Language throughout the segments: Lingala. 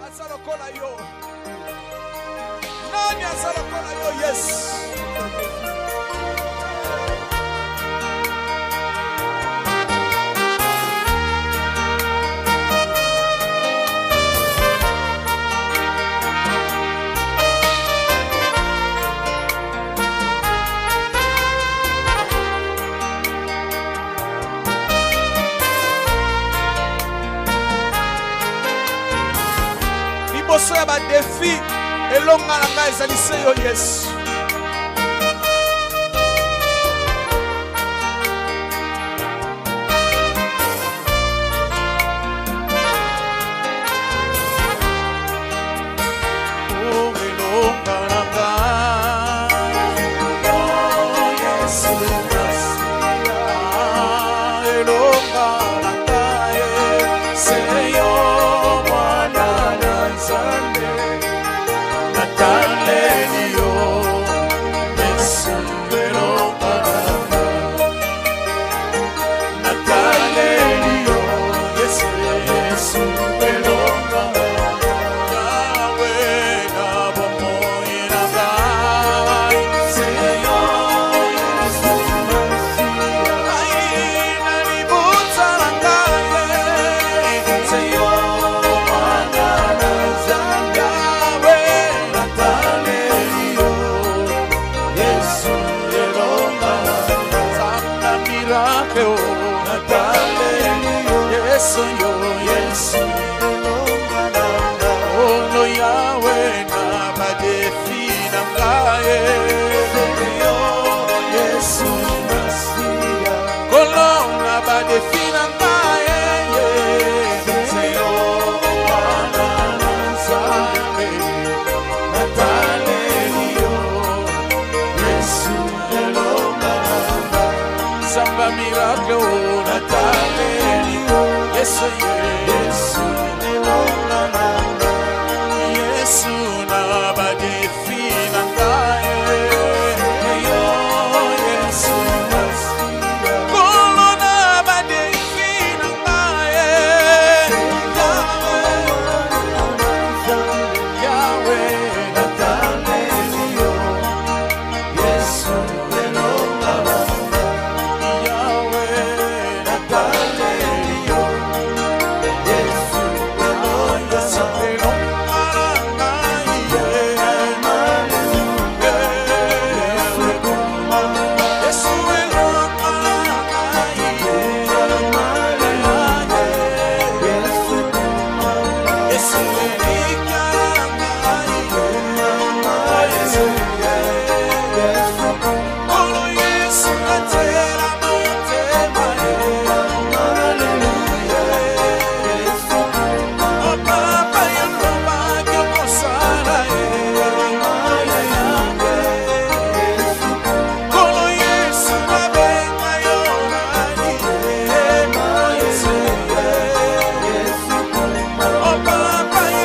azalokola yo? Nani azalokola yo? Yes. Liboso ya ba défi elonga na ngai ezalise yo Yesu. Papa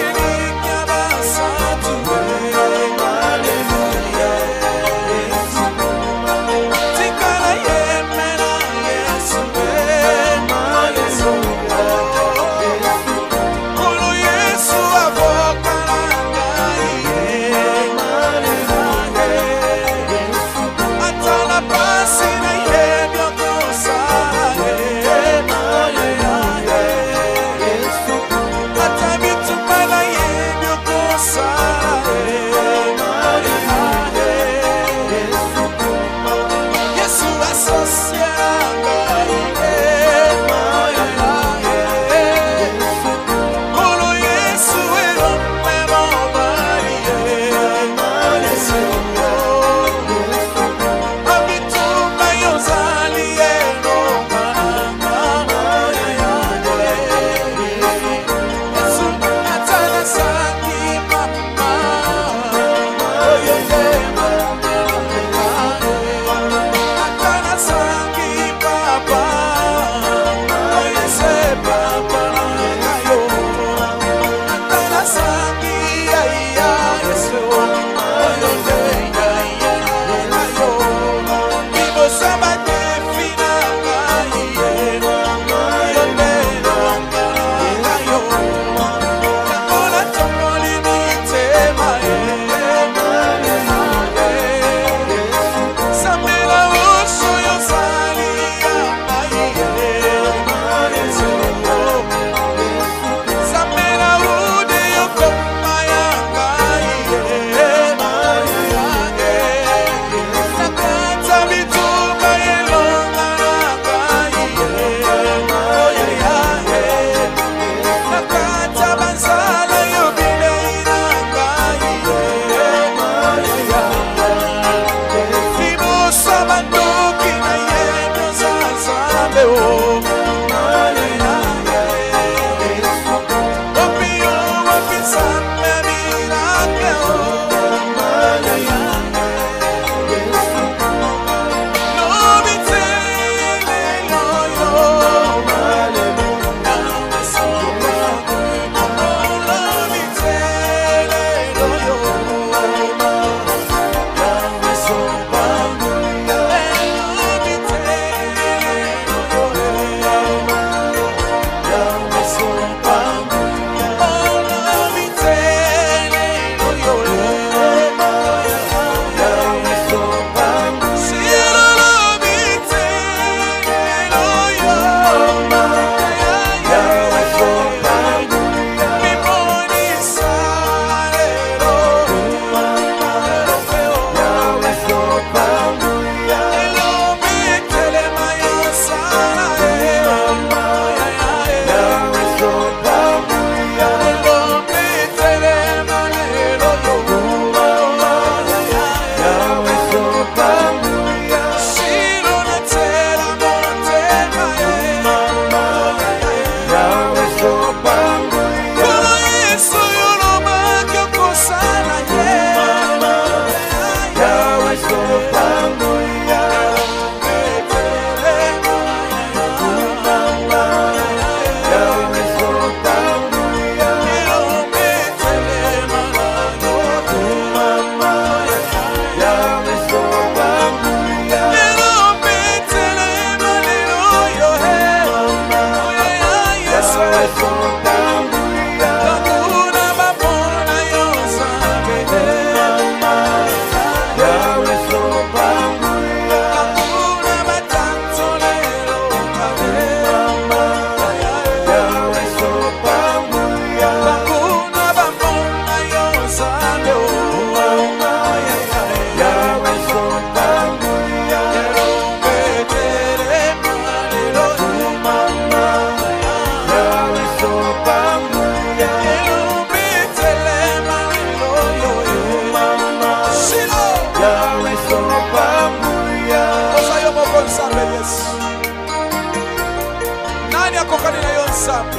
nzambe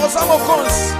oza mokonzi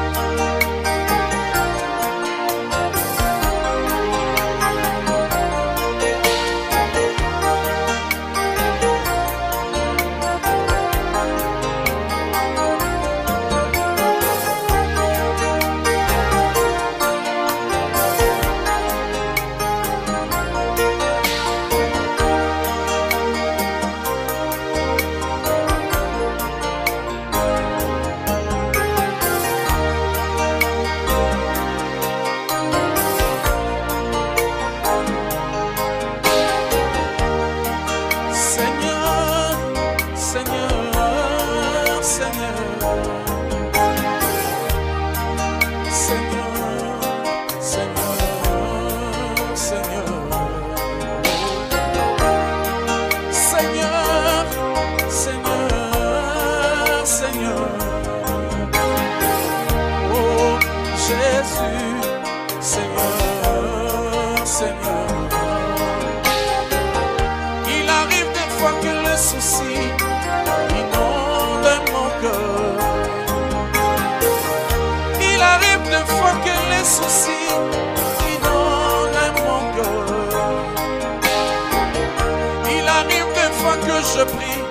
je prie,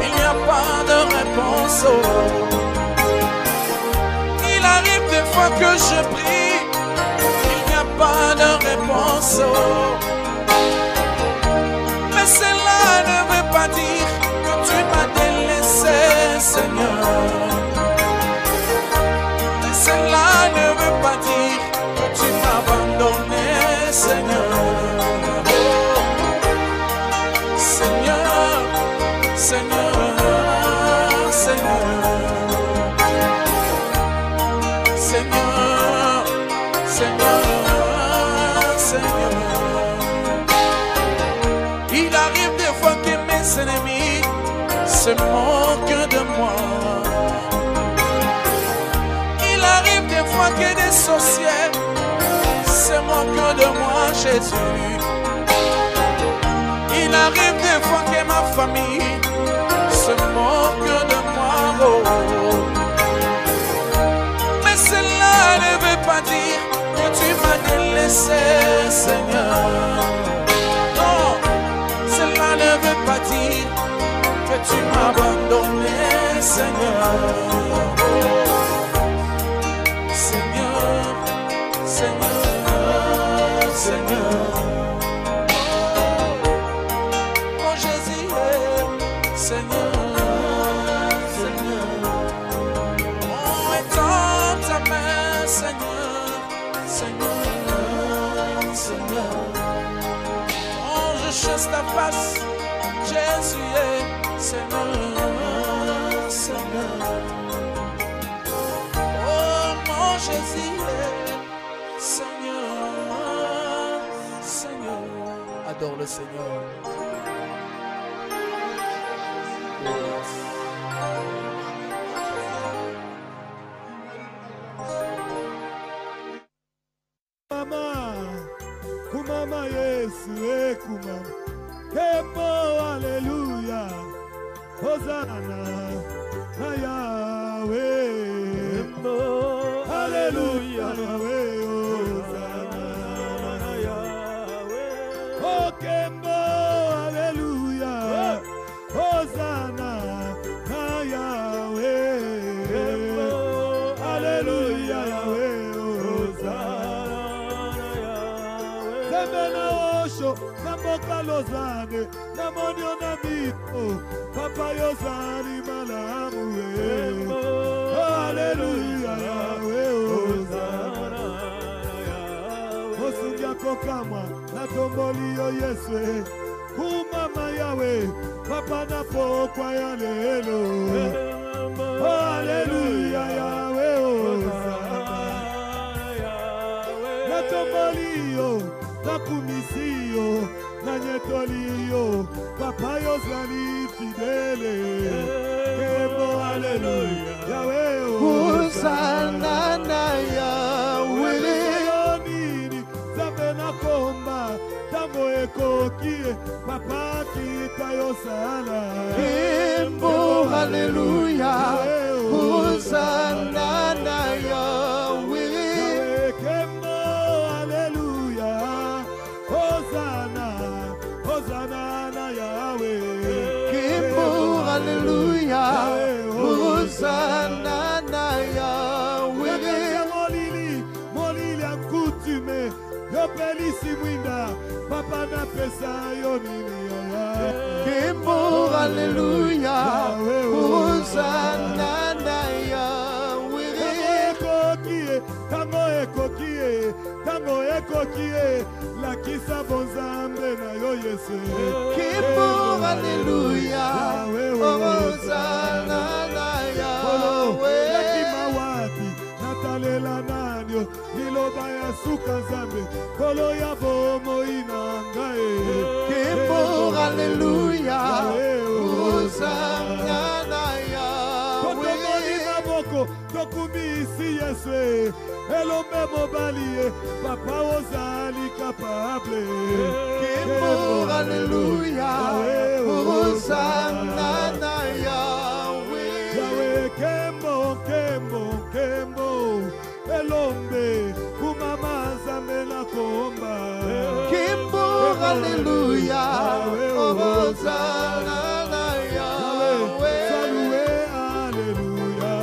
il n'y a pas de réponse. Il arrive des fois que je prie, il n'y a pas de réponse. Mais cela ne veut pas dire que tu m'as délaissé, Seigneur. Mais cela ne veut pas dire que tu m'as abandonné, Seigneur. Seigneur, Seigneur, Seigneur, Seigneur, Seigneur. Il arrive des fois que mes ennemis se moquent de moi. Il arrive des fois que des sorciers se moquent de moi, Jésus. Il arrive des fois que ma famille se moque de moi, oh. Mais cela ne veut pas dire que tu m'as délaissé, Seigneur. Non, cela ne veut pas dire que tu m'as abandonné, Seigneur. Seigneur, Seigneur, Seigneur. Oh Jésus, Seigneur. Chasse ta face, Jésus est Seigneur, Seigneur. Oh mon Jésus est Seigneur, Seigneur. Adore le Seigneur. Kumama Yesu kumama Kembo hallelujah Hosanna na Yahweh Kembo hallelujah Hosanna na Yahweh Oh Kembo hallelujah Hosanna na Yahweh Kembo hallelujah Yahweh Namoka Lozane, Namonio Namito, Papa Yosani Malamu, Hallelujah, Hosanna, Osunya Kokama, Natombolio Yeswe, Kumama Yahweh, Papa Napo Kwayalelo, Hallelujah, Yahweh, Hosanna, Natombolio, Nakumisio, Nanyetolio, Papa Yosani Fidele, Kemo Hallelujah, Yahweh, Hosanna na Yahweh, Zabena Komba, Tamo Ekoki papa kita yosala. Kimbo haleluya, Hosanna na Yahweh. Kimbo haleluya, Hosanna, Hosanna na Yahweh. Kimbo haleluya, Hosanna na Yahweh. Molili accoutumé, yo pelisi mwinda, papa na pesa yo nini ya. Kimbo haleluya, Hosanna na Yahweh. Tango ekokie, lakisa bonzambe na yo Yesu. Kimbo haleluya, Hosanna na Yahweh. Yakimawati, natalela nanyo, liloba ya suka zambe, kolo ya bomo inangae. Kimbo haleluya, Hosanna na Yahweh. Tokumi isi Yesu, elombe mobalie, papa ozali capable. Kimbo haleluya, Hosanna na Yahweh. Yahweh kembo, elombe, kumama zambe na komba. Kimbo haleluya, Hosanna na Yahweh. Salué, alléluia.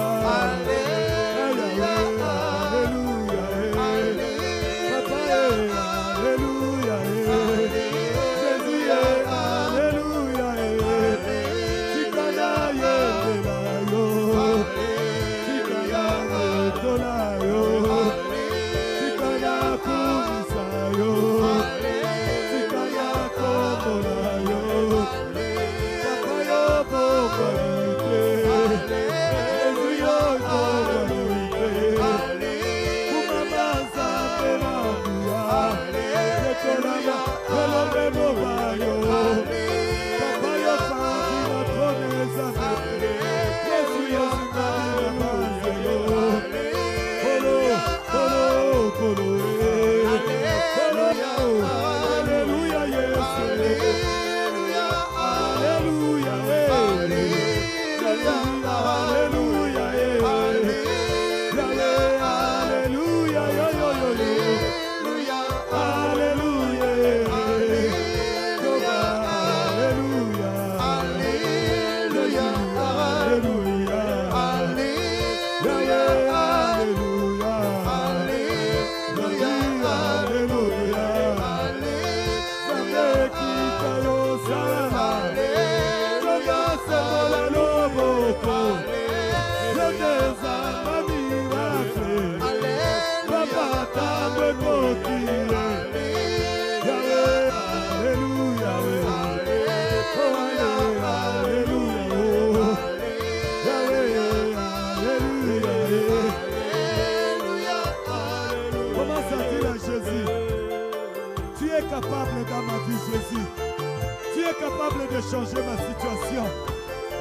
Capable de changer ma situation.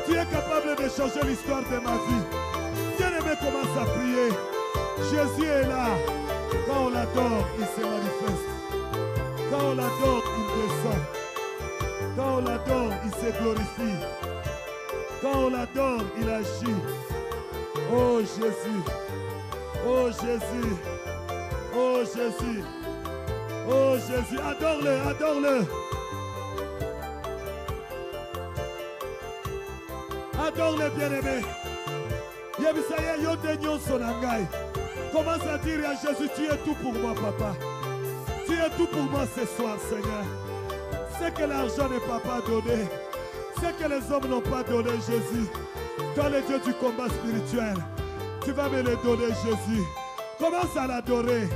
Tu es capable de changer l'histoire de ma vie. Bien-aimé, commence à prier. Jésus est là. Quand on l'adore, il se manifeste. Quand on l'adore, il descend. Quand on l'adore, il se glorifie. Quand on l'adore, il agit. Oh Jésus. Oh Jésus. Oh Jésus. Oh Jésus. Adore-le, adore-le. Adore les bien-aimés. Commence à dire à Jésus, tu es tout pour moi, papa. Tu es tout pour moi ce soir, Seigneur. Ce que l'argent n'est pas donné, ce que les hommes n'ont pas donné, Jésus. Toi, le Dieu du combat spirituel, tu vas me le donner, Jésus. Commence à l'adorer.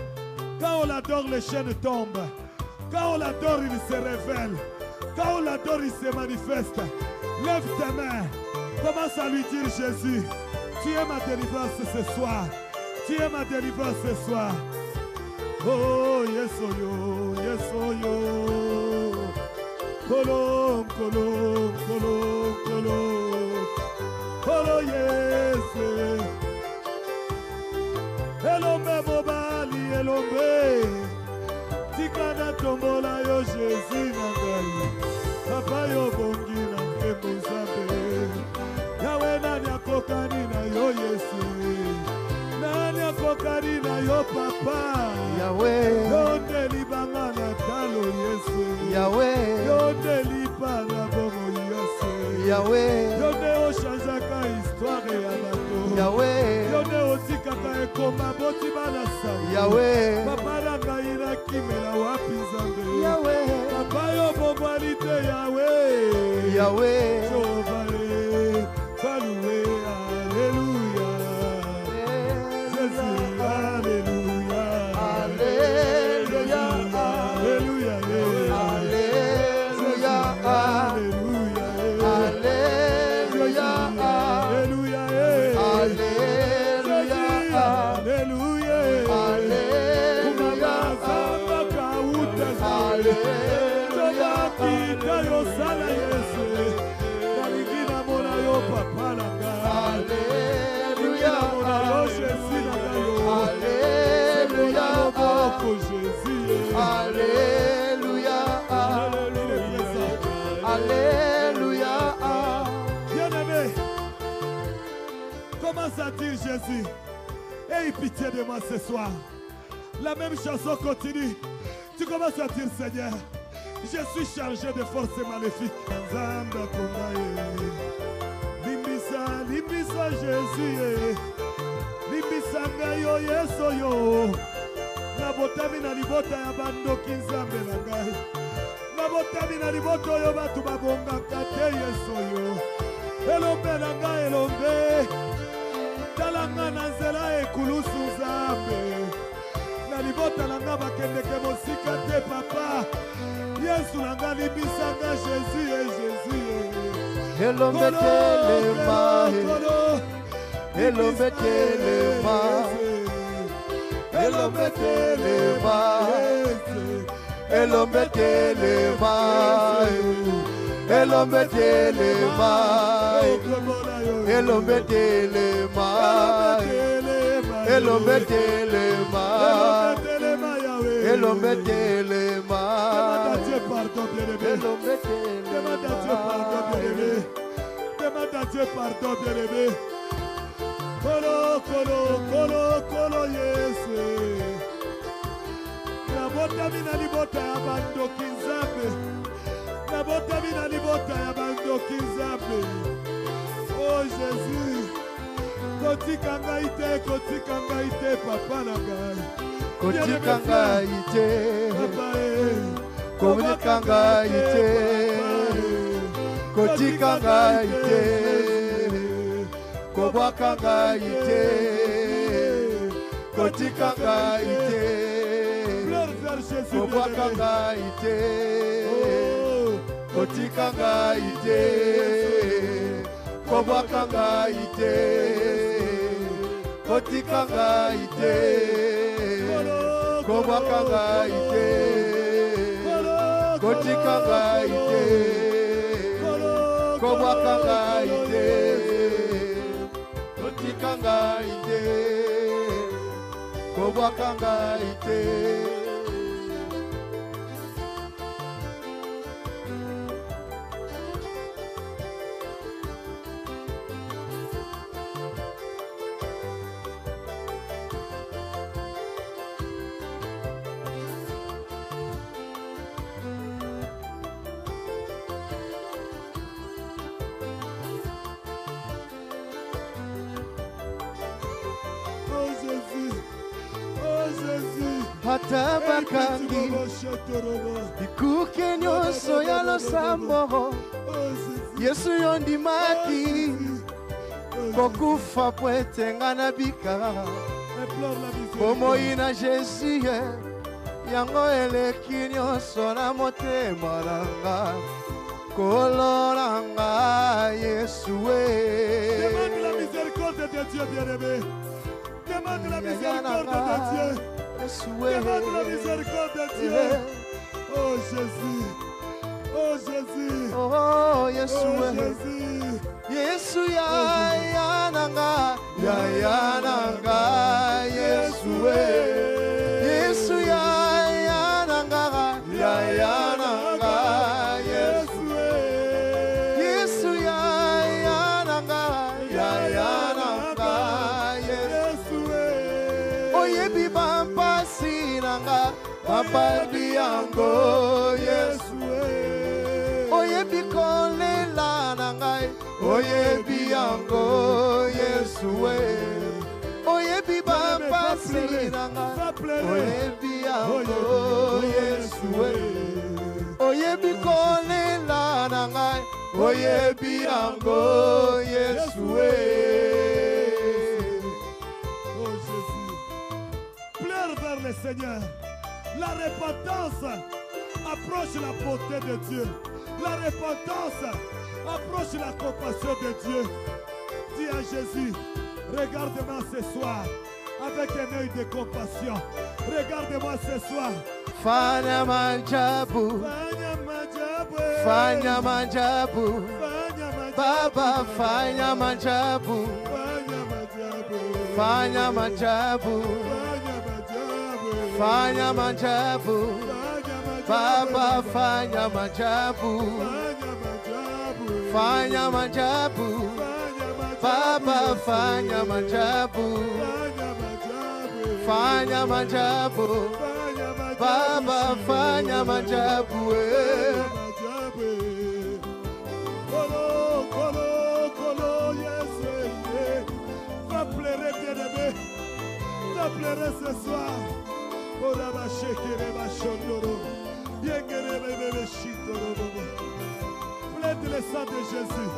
Quand on l'adore, les chaînes tombent. Quand on l'adore, il se révèle. Quand on l'adore, il se manifeste. Lève tes mains. Commence à lui dire, Jésus, tu es ma délivrance ce soir. Tu es ma délivrance ce soir. Oh, yes, oh, yo, yes, oh, yo. Colom, colom, colom, colom. Oh, yes. Elombe mobali, elombe. Tu tika na tombola yo Jésus na ngai papa yo bongi na nkembo Nzambe yawe nani akokani na yo Yesu nani akokani na yo papa Yahweh, yonde libanga na talo Yesu Yahweh, yonde libanga bomo Yesu Yahweh, yonde ochangeaka histoire ya bato Yahweh, yonde otikaka ekoma boti bana sango Yahweh, papa na ngai nakimela wapi Nzambe Yahweh, papa yo bomwali te Yawe Yahweh, Jehova Saloué, alléluia Jésus, alléluia Alléluia, alléluia Alléluia, Alléluia Alléluia, Alléluia Alléluia, Alléluia Alléluia kita yosala Yesu nalingi namona yo papa na ngai Alléluia, namona yo Jésus na ngai yo Alléluia, moboko Jésus Alléluia, Alléluia. Bien-aimé, commence à dire Jésus, aie pitié de moi ce soir. La même chanson continue. Tu commences à dire Seigneur, je suis chargé de forces maléfiques. Nzamba kongaye. Limbisa, limbisa Jésus. Limbisa ngayo Yeso yo. Nabotami na libota ya bandoki Nzambe na ngai. Nabotami na libota yo batu babongaka te Yeso yo. Elombe na ngai elombe. Talanga na nzela ekulusu Nzambe. Na libota na nga bakendeke mosika te papa. Yesu na nga limbisa nga Jésus et Jésus. Elombe telema, elombe telema, elombe telema, elombe telema, elombe telema, elombe telema, elombe telema, elombe telema, Demande à Dieu pardon, bien-aimé. Demande à Dieu pardon, bien-aimé. Kolo, kolo, kolo, kolo, Yesu. Nabotami na libota ya bandoki Nzambe. Nabotami na libota ya bandoki Nzambe. Oh Jésus. Kotika ngai te, papa na ngai. kotika ngai te, Papa kotika ngai te, kotika ngai te, kobwaka ngai te, kotika ngai te, kobwaka ngai te, kotika ngai te, kobwaka ngai te, kotika ngai te, kobwaka ngai te, kotika ngai te, kobwaka ngai te, kotika ngai te, kobwaka ngai te. Ata bakangi bikuke nyonso ya losambo, Yesu yo ndimaki kokufa po ete nga nabika, bomoi na Jésus yango eleki nyonso na motema nanga, kolo nanga Yesu. Demande la miséricorde de Dieu, bien-aimé. Demande la miséricorde de Dieu. Demande la miséricorde de Dieu. Oh Jésus. Oh Jésus. Oh Yesu. Oh Jésus. Yesu ya nanga, ya nanga Yesu. Yesu ya nanga, papa diango Yesu oyebi kolela na ngai oyebi yango Yesu oyebi bapasi na ngai oyebi yango Yesu oyebi kolela na ngai oyebi yango Yesu Oh Jésus, pleure vers le Seigneur. La repentance approche la beauté de Dieu. La repentance approche la compassion de Dieu. Dis à Jésus, regarde-moi ce soir avec un œil de compassion. Regarde-moi ce soir. Fanya majabu, fanya majabu, Baba fanya majabu, fanya majabu, fanya majabu, Baba fanya majabu, fanya majabu, Baba fanya majabu, fanya majabu, Baba fanya majabu. Va pleurer, bien-aimé. Va pleurer ce soir. Plaide le sang de Jésus.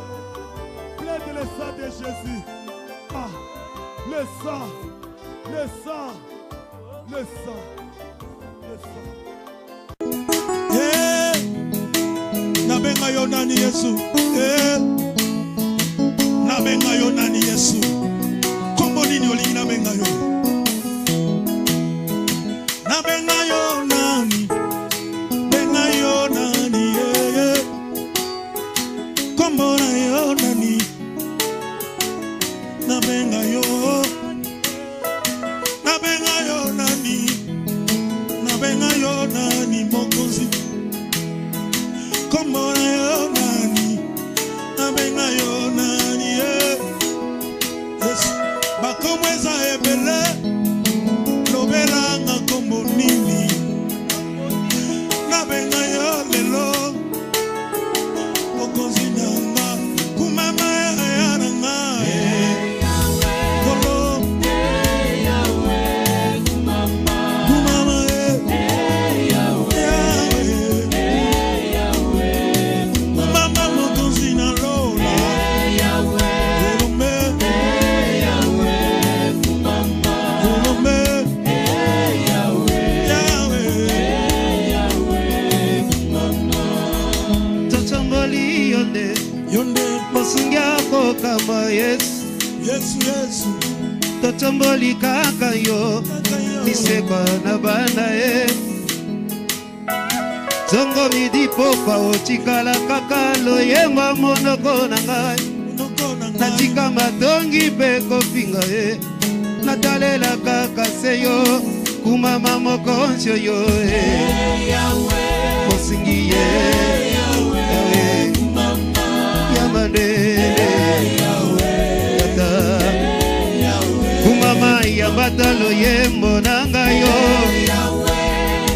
Plaide le sang de Jésus. Ah, le sang, le sang, le sang, le sang. Yeah. Nabenga yo nani Yesu. Yeah. Nabenga yo nani Yesu. Kombo nini olingi nabenga yo. Nabenga yo nani. Benga yo nani. Yeah. Kombo na yo nani. Nabenga yo. Nabenga yo nani. Nabenga yo nani mokozi. Kombo na yo nani. Nabenga yo nani. Yes. Bakomweza ebele. Lobelanga kombo nini. Nabenga yo lelo. Mokozi nanga. Kumama ya nanga. Kama Yesu, Yesu, Yesu. Totomboli kaka yo, niseko na bana Zongo midi popa otikala kaka loyemba monoko na ngai. Natika matongi pe kofinga natalela kaka seyo, kumama mokonsyo yo Mosingi Yamande Kumama yabatalo yembo nanga yo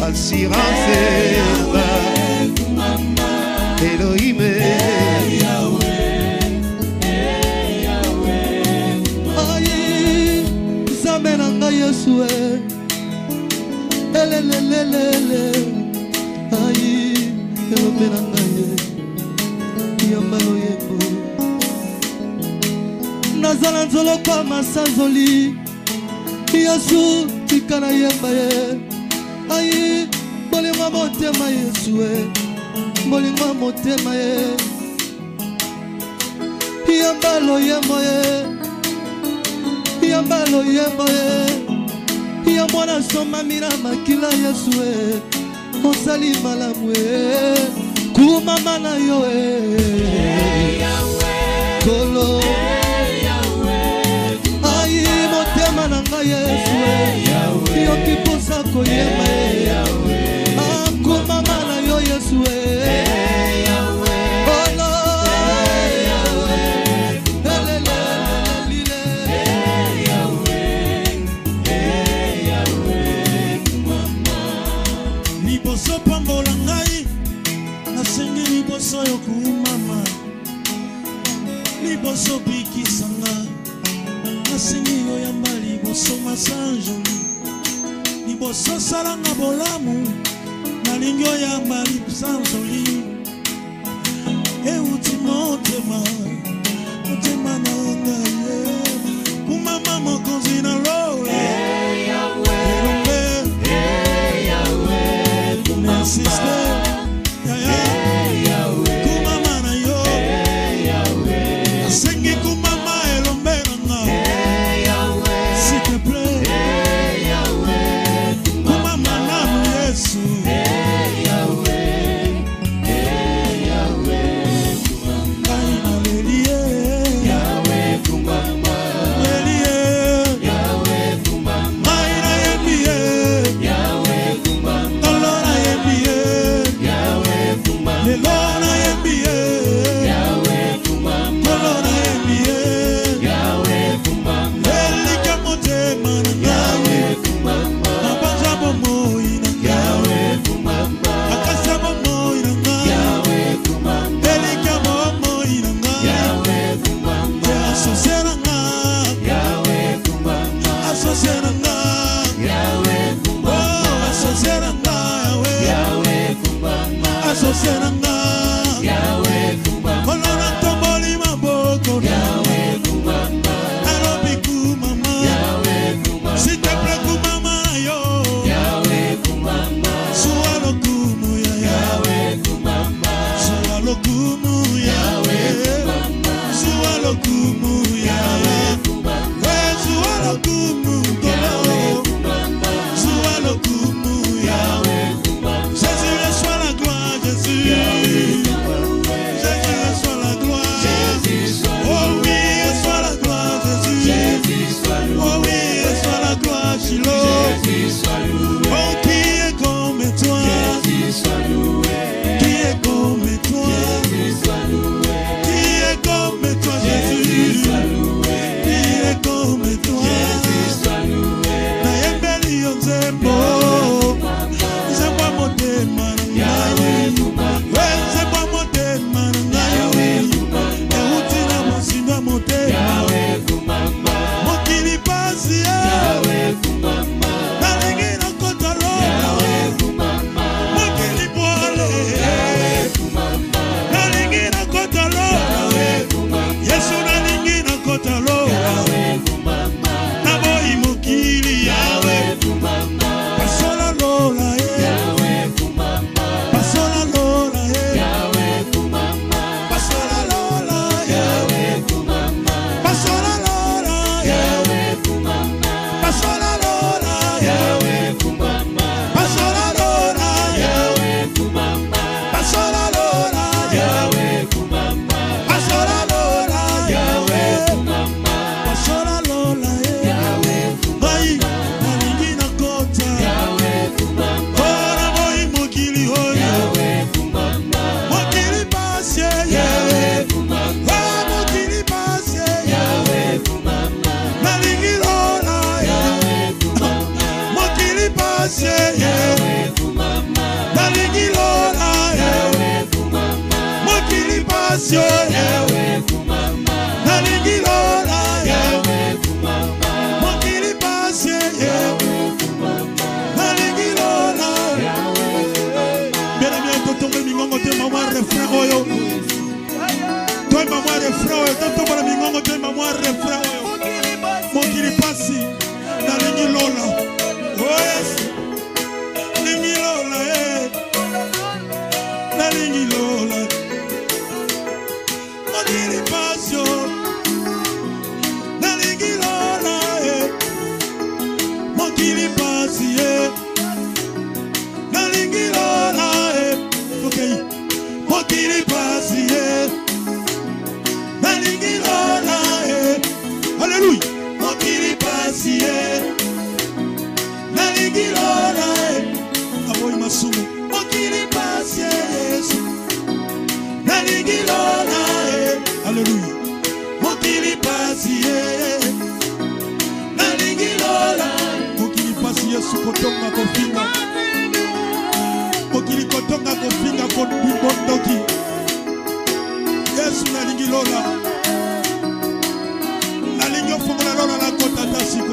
Assurance Elohime Ayi Nzambe nanga Yesu Elelelelele Ayi Elohime nanga Yambalo yembo Nazala nzolo kwa masanzoli Yesu tikana yemba Ayi Bolinga motema Yesu Bolinga motema Yambalo yembo Yambalo yembo Yamwana soma mira makila Yesu Osali malamu Kumama na yo Kolo Ayi motema nanga Yesu Yoki posa koyema Kumama na yo Yesu Kolo Osoma sanjoni Liboso salanga bolamu Nalingyo ya mali sanjoni Euti motema Motema na ngaye Kumama mokozi na lola Sister, kumama na yo, asengi kumama elombera, s'il te plaît, kumama na Yesu,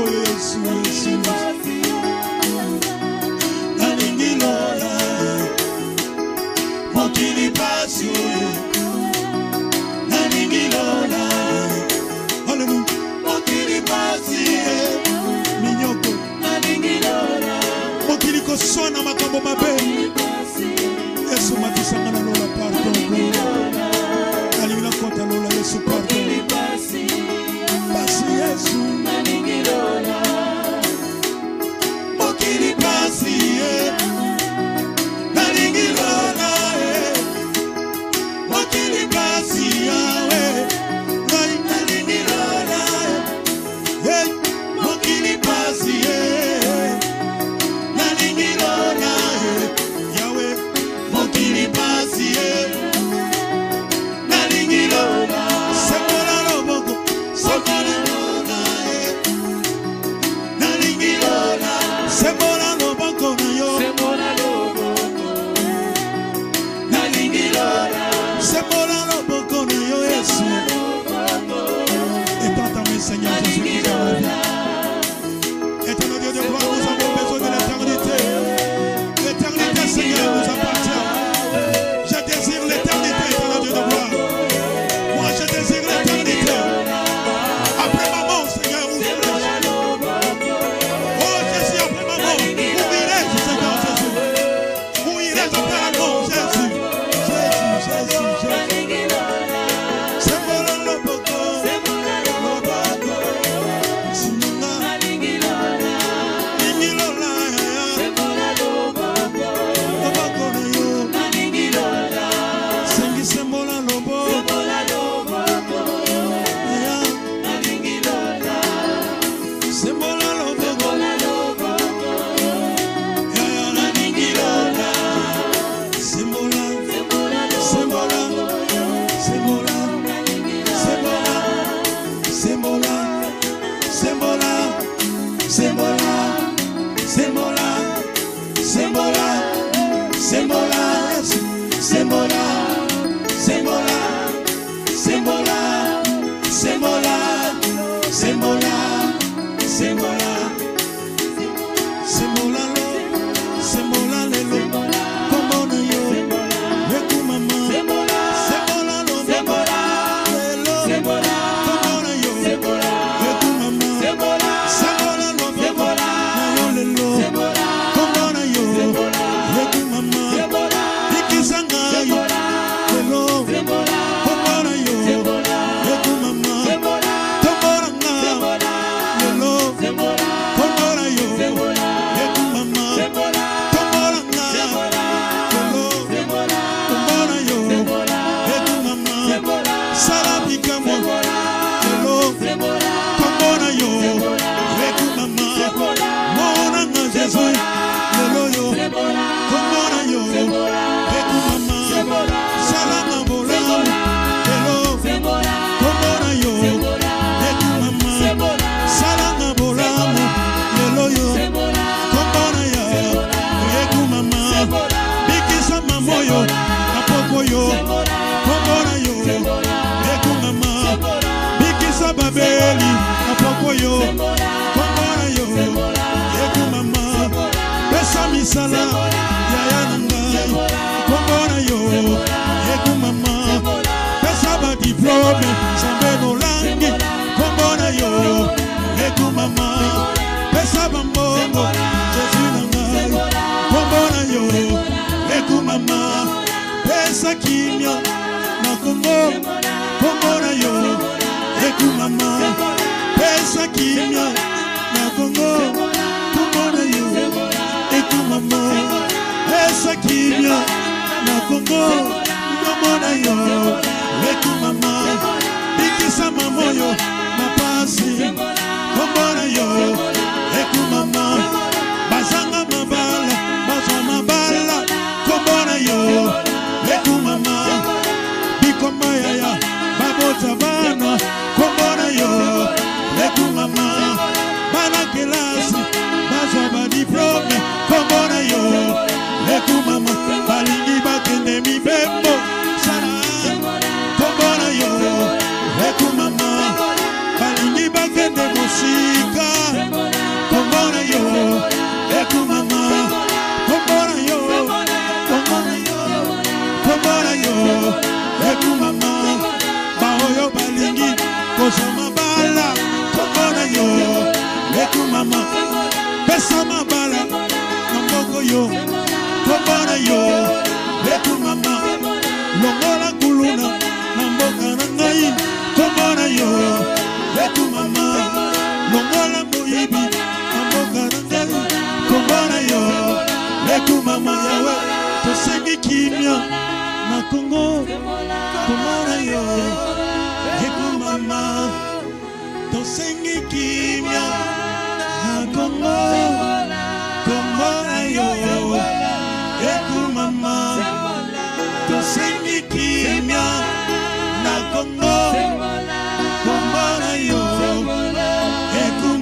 Yesu Sembola loboko na yo. Sembola loboko. Nalingi lola. Sembola loboko na yo, Yesu. Étends ta main, Seigneur Jésus-Christ, dans la vie. Éternel Dieu de gloire, nous avons besoin de l'éternité. L'éternité, Seigneur, nous appartient. Je désire l'éternité, éternel Dieu de gloire. Moi, je désire l'éternité. Après ma mort, Seigneur, où irai-je? Oh, Jésus, après ma mort, où irai-je, Seigneur Jésus? Où irai-je après la mort, Jésus? Jésus. C'est bon, le boko.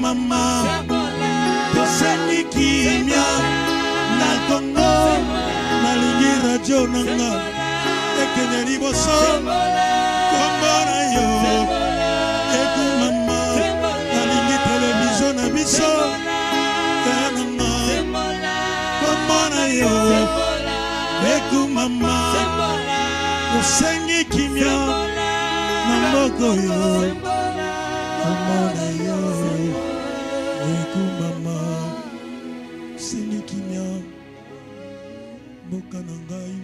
Mama, nanga ekende liboso kombo na yo ekumama nalingi televizio na biso nanga kombo na yo ekumama osengi kimia na mboko yo kombo na yo ekumama osengi kimia mboka na ngai